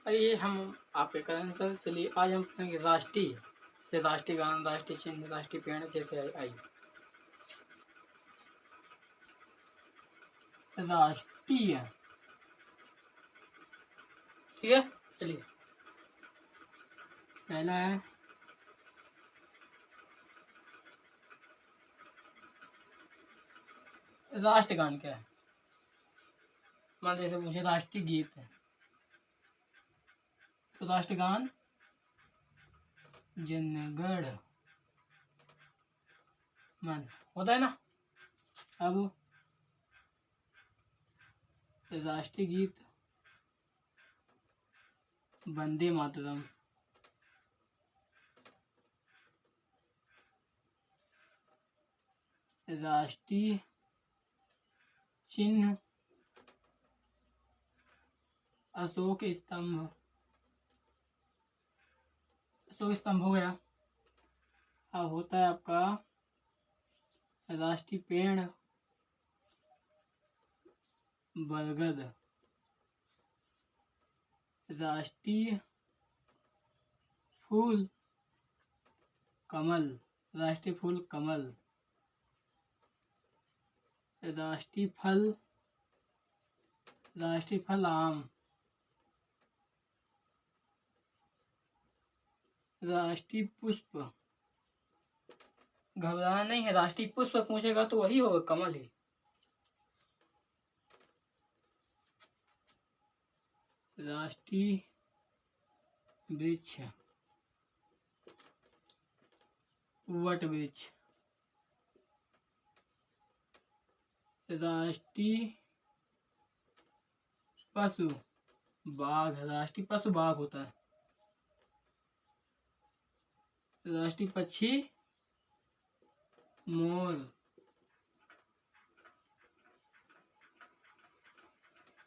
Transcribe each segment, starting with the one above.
आइए हम आपके कारण सर। चलिए आज हम पढ़ेंगे राष्ट्रीय से राष्ट्रीय गान, राष्ट्रीय चिन्ह, राष्ट्रीय पेड़ कैसे आई। राष्ट्रीय, ठीक है। चलिए पहला है राष्ट्रगान। क्या है? मान जैसे पूछे राष्ट्रीय गीत है तो राष्ट्रगान जनगण मन होता है ना। अब राष्ट्रीय गीत वंदे मातरम, राष्ट्रीय चिन्ह अशोक स्तंभ। अशोक स्तंभ हो गया। अब होता है आपका राष्ट्रीय पेड़ बरगद, राष्ट्रीय फूल कमल, राष्ट्रीय फूल कमल, राष्ट्रीय फल आम, राष्ट्रीय पुष्प, घबराना नहीं है, राष्ट्रीय पुष्प पूछेगा तो वही होगा, कमल ही। राष्ट्रीय वृक्ष वट वृक्ष, राष्ट्रीय पशु बाघ, राष्ट्रीय पशु बाघ होता है। राष्ट्रीय पक्षी मोर,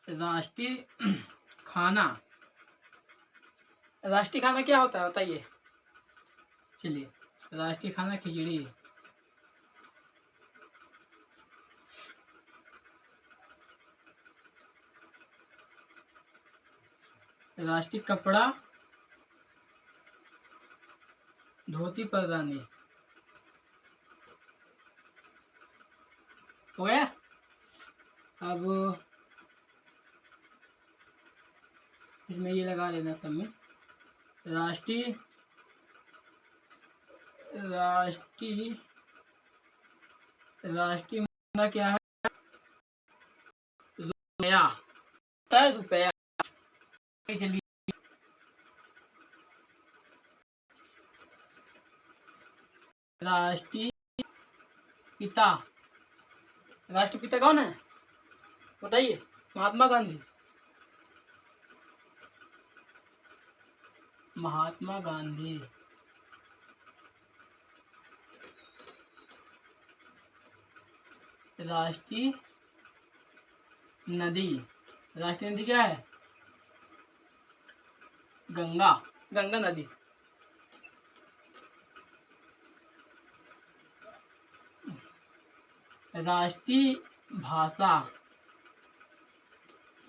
राष्ट्रीय खाना, राष्ट्रीय खाना क्या होता है बताइए। चलिए राष्ट्रीय खाना खिचड़ी, राष्ट्रीय कपड़ा धोती परदानी, हो गया। अब इसमें ये लगा लेना सब में। राष्ट्रीय राष्ट्रीय राष्ट्रीय मुद्रा क्या है? रुपया, रुपया। चलिए राष्ट्रीय पिता, राष्ट्रीय पिता कौन है बताइए? महात्मा गांधी, महात्मा गांधी। राष्ट्रीय नदी, राष्ट्रीय नदी क्या है? गंगा, गंगा नदी। राष्ट्रीय भाषा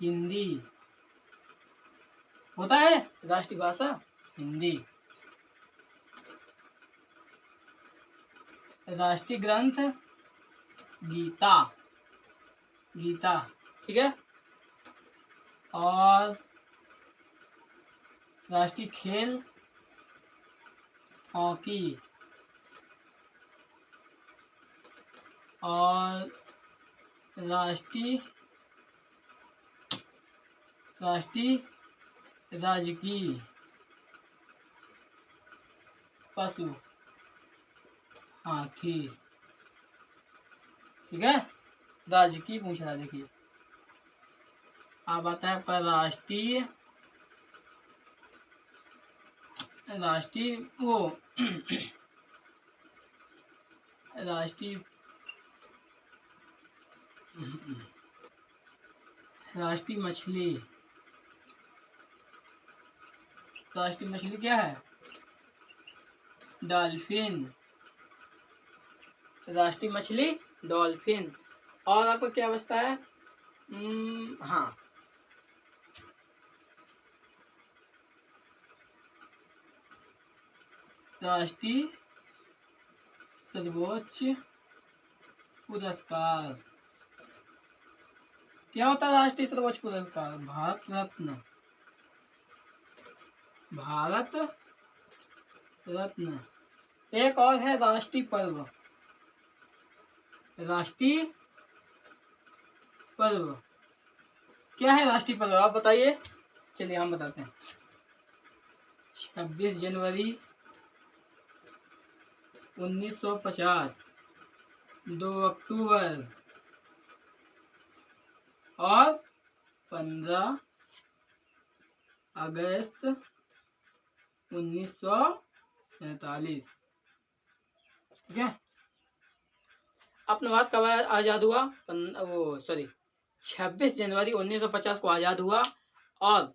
हिंदी होता है, राष्ट्रीय भाषा हिंदी। राष्ट्रीय ग्रंथ गीता, गीता, ठीक है। और राष्ट्रीय खेल हॉकी, और राष्ट्रीय राजकीय पशु हाथी, ठीक है। राजकीय पूछ रहा, देखिए। अब आता है आपका राष्ट्रीय वो राष्ट्रीय मछली, राष्ट्रीय मछली क्या है? डॉल्फिन, राष्ट्रीय मछली डॉल्फिन। और आपको क्या बचता है? हाँ, राष्ट्रीय सर्वोच्च पुरस्कार। क्या होता है राष्ट्रीय सर्वोच्च पुरस्कार? भारत रत्न। भारत रत्न। एक और है राष्ट्रीय पर्व। राष्ट्रीय पर्व क्या है? राष्ट्रीय पर्व आप बताइए। चलिए हम बताते हैं। 26 जनवरी 1950, 2 अक्टूबर और 15 अगस्त 1947। ठीक है। अपना भारत कब आज़ाद हुआ? 26 जनवरी 1950 को आज़ाद हुआ और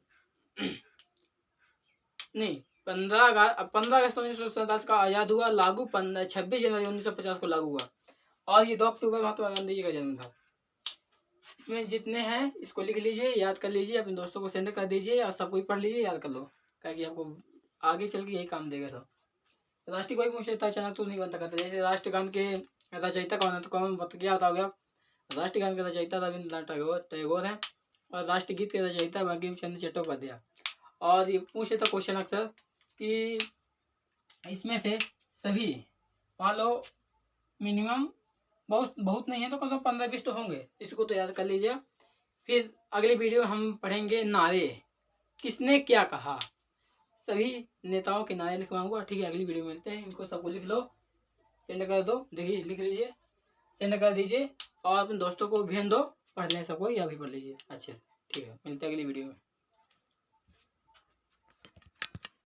नहीं 15 अगस्त 1947 का आज़ाद हुआ। लागू 26 जनवरी 1950 को लागू हुआ। और ये 2 अक्टूबर महात्मा गांधी जी का जन्म था। इसमें जितने हैं इसको लिख लीजिए, याद कर लीजिए, अपने दोस्तों को सेंड कर दीजिए और सब कोई पढ़ लीजिए, याद कर लो, ताकि आपको आगे चल के यही काम देगा सब। राष्ट्रीय कोई पूछ लेता है अचानक तो नहीं बनता करता। जैसे राष्ट्रगान के रचयिता कौन है तो कौन क्या बताओगे आप? राष्ट्रगान के रचयिता रविंद्रनाथ टैगोर है और राष्ट्रगीत के रचयिता बंकिम चंद्र चट्टोपाध्याय। और ये पूछ लेता क्वेश्चन अक्सर कि इसमें से सभी मान लो मिनिमम बहुत नहीं है तो कम से कम 15-20 तो होंगे। इसको तो याद कर लीजिए। फिर अगली वीडियो में हम पढ़ेंगे नारे। किसने क्या कहा? सभी नेताओं के नारे लिखवाऊंगा। ठीक है, अगली वीडियो में मिलते हैं। इनको सबको लिख लो, सेंड कर दो। देखिए लिख लीजिए, सेंड कर दीजिए और अपने दोस्तों को भेज दो, पढ़ लें सबको, या भी पढ़ लीजिए अच्छे से। ठीक है, मिलते हैं अगली वीडियो में।